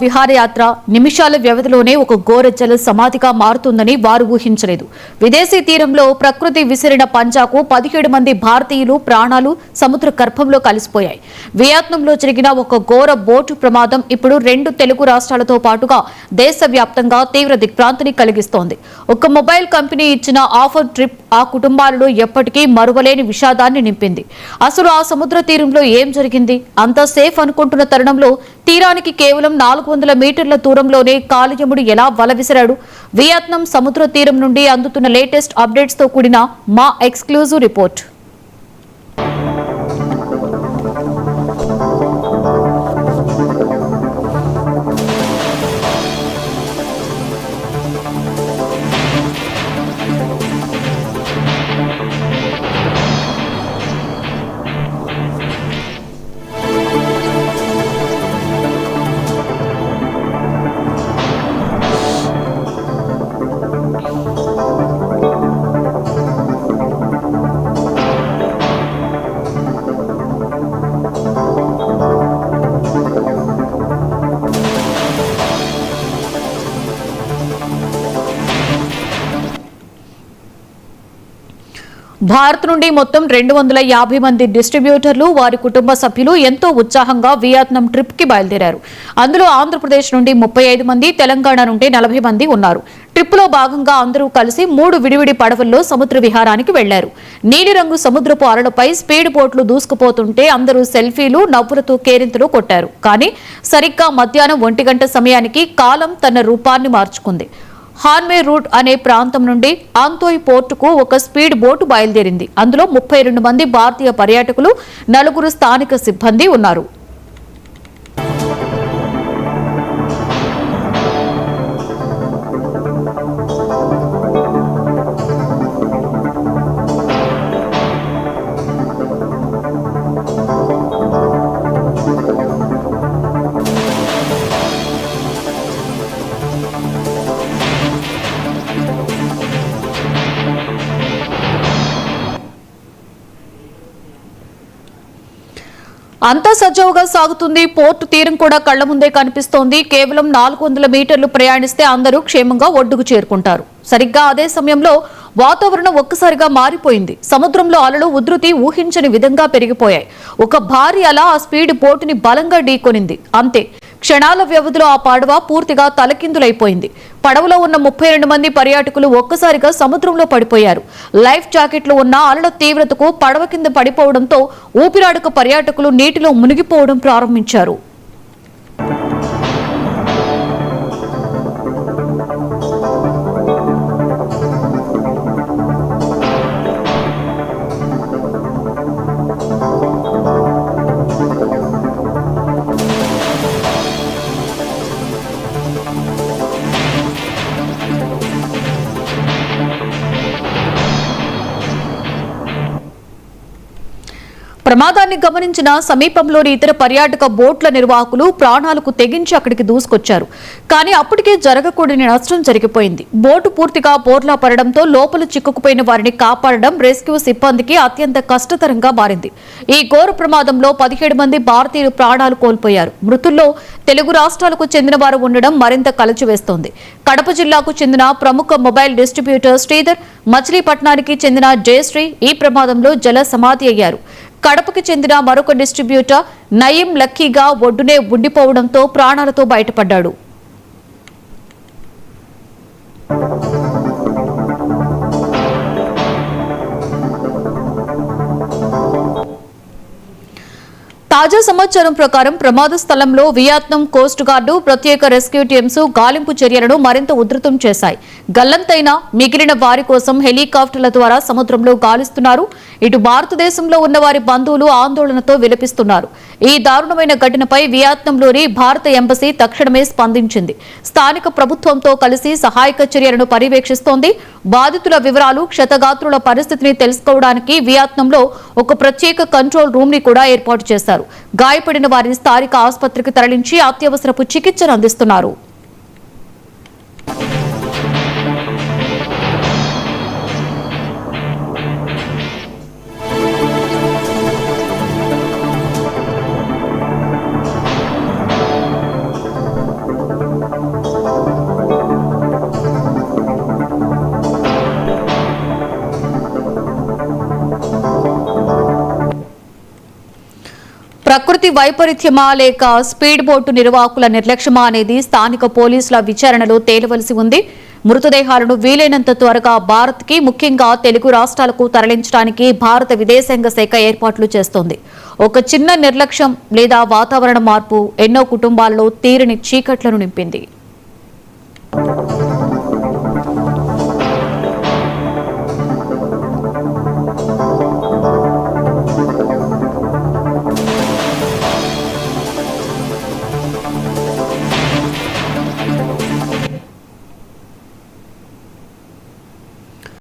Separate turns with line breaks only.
విహారయాత్ర నిమిషాల వ్యవధిలోనే ఒక ఘోర జల సమాధిగా మారుతుందని వారు ఊహించలేదు. విదేశీ తీరంలో ప్రకృతి విసిరిన పంజాకు 17 మంది భారతీయులు ప్రాణాలు సముద్ర గర్భంలో కలిసిపోయాయి. వియత్నాంలో జరిగిన ఒక ఘోర బోటు ప్రమాదం ఇప్పుడు 2 తెలుగు రాష్ట్రాలతో పాటుగా దేశవ్యాప్తంగా తీవ్ర దిగ్భ్రాంతిని కలిగిస్తోంది. ఒక మొబైల్ కంపెనీ ఇచ్చిన ఆఫర్ ట్రిప్ ఆ కుటుంబాలలో ఎప్పటికీ మరువలేని విషాదాన్ని నింపింది. అసలు ఆ సముద్ర తీరంలో ఏం జరిగింది? అంతా సేఫ్ అనుకుంటున్న తరుణంలో తీరానికి కేవలం 400 మీటర్ల దూరంలోనే కాళయముడు ఎలా వల విసిరాడు? వియత్నాం సముద్ర తీరం నుండి అందుతున్న లేటెస్ట్ అప్డేట్స్ తో కూడిన మా ఎక్స్క్లూజివ్ రిపోర్ట్. భారత్ నుండి మొత్తం 250 మంది డిస్ట్రిబ్యూటర్లు వారి కుటుంబ సభ్యులు ఎంతో ఉత్సాహంగా వియత్నాం ట్రిప్ కి బయలుదేరారు. అందులో ఆంధ్రప్రదేశ్ నుండి 35 మంది, తెలంగాణ నుండి 40 మంది ఉన్నారు. ట్రిప్ లో భాగంగా అందరూ కలిసి 3 విడివిడి పడవల్లో సముద్ర విహారానికి వెళ్లారు. నీలిరంగు సముద్రపు అలలపై స్పీడ్ బోట్లు దూసుకుపోతుంటే అందరూ సెల్ఫీలు, నవ్వులతో కేరింతలు కొట్టారు. కానీ సరిగ్గా మధ్యాహ్నం 1 గంట సమయానికి కాలం తన రూపాన్ని మార్చుకుంది. హాన్మే రూట్ అనే ప్రాంతం నుండి ఆంతోయ్ పోర్టుకు ఒక స్పీడ్ బోటు బయలుదేరింది. అందులో 32 మంది భారతీయ పర్యాటకులు, 4 స్థానిక సిబ్బంది ఉన్నారు. అంతా సజావుగా సాగుతుంది. పోర్టు తీరం కూడా కళ్ల ముందే కనిపిస్తోంది. కేవలం 400 మీటర్లు ప్రయాణిస్తే అందరూ క్షేమంగా ఒడ్డుకు చేరుకుంటారు. సరిగ్గా అదే సమయంలో వాతావరణం ఒక్కసారిగా మారిపోయింది. సముద్రంలో అలలు ఉధృతి ఊహించని విధంగా పెరిగిపోయాయి. ఒక భారీ అల ఆ స్పీడ్ బోటుని బలంగా ఢీకొనింది. అంతే, క్షణాల వ్యవధిలో ఆ పడవ పూర్తిగా తలకిందులైపోయింది. పడవలో ఉన్న 32 మంది పర్యాటకులు ఒక్కసారిగా సముద్రంలో పడిపోయారు. లైఫ్ జాకెట్లు ఉన్న అలల తీవ్రతకు పడవ కింద పడిపోవడంతో ఊపిరాడక పర్యాటకులు నీటిలో మునిగిపోవడం ప్రారంభించారు. ప్రమాదాన్ని గమనించిన సమీపంలోని ఇతర పర్యాటక బోట్ల నిర్వాహకులు ప్రాణాలకు తెగించి అక్కడికి దూసుకొచ్చారు. కానీ అప్పటికే జరగకూడని నష్టం జరిగిపోయింది. బోటు పూర్తిగా బోర్లా పడడంతో లోపల చిక్కుకుపోయిన వారిని కాపాడడం రెస్క్యూ సిబ్బందికి అత్యంత కష్టతరంగా మారింది. ఈ ఘోర ప్రమాదంలో 17 మంది భారతీయులు ప్రాణాలు కోల్పోయారు. మృతుల్లో తెలుగు రాష్ట్రాలకు చెందిన వారు ఉండడం మరింత కలచివేస్తోంది. కడప జిల్లాకు చెందిన ప్రముఖ మొబైల్ డిస్ట్రిబ్యూటర్ శ్రీధర్, మచిలీపట్నానికి చెందిన జయశ్రీ ఈ ప్రమాదంలో జల సమాధి అయ్యారు. కడపకి చెందిన మరొక డిస్ట్రిబ్యూటర్ నయీం లక్కీగా ఒడ్డునే ఉండిపోవడంతో ప్రాణాలతో బయటపడ్డాడు. తాజా సమాచారం ప్రకారం ప్రమాద స్థలంలో వియత్నాం కోస్ట్ గార్డు, ప్రత్యేక రెస్క్యూ టీమ్స్ గాలింపు చర్యలను మరింత ఉధృతం చేశాయి. గల్లంతైన మిగిలిన వారి కోసం హెలికాప్టర్ల ద్వారా సముద్రంలో గాలిస్తున్నారు. ఇటు భారతదేశంలో ఉన్న వారి బంధువులు ఆందోళనతో విలపిస్తున్నారు. ఈ దారుణమైన ఘటనపై వియత్నాంలోని భారత ఎంబసీ తక్షణమే స్పందించింది. స్థానిక ప్రభుత్వంతో కలిసి సహాయక చర్యలను పర్యవేక్షిస్తోంది. బాధితుల వివరాలు, క్షతగాత్రుల పరిస్థితిని తెలుసుకోవడానికి వియత్నాంలో ఒక ప్రత్యేక కంట్రోల్ రూమ్ ని కూడా ఏర్పాటు చేశారు. గాయపడిన వారిని స్థానిక ఆసుపత్రికి తరలించి అత్యవసరపు చికిత్సను అందిస్తున్నారు. ప్రకృతి వైపరీత్యమా లేక స్పీడ్ బోటు నిర్వాహకుల నిర్లక్ష్యమా అనేది స్థానిక పోలీసుల విచారణలో తేలవలసి ఉంది. మృతదేహాలను వీలైనంత త్వరగా భారత్కి, ముఖ్యంగా తెలుగు రాష్ట్రాలకు తరలించడానికి భారత విదేశాంగ శాఖ ఏర్పాట్లు చేస్తోంది. ఒక చిన్న నిర్లక్ష్యం లేదా వాతావరణ మార్పు ఎన్నో కుటుంబాల్లో తీరని చీకట్లను నింపింది.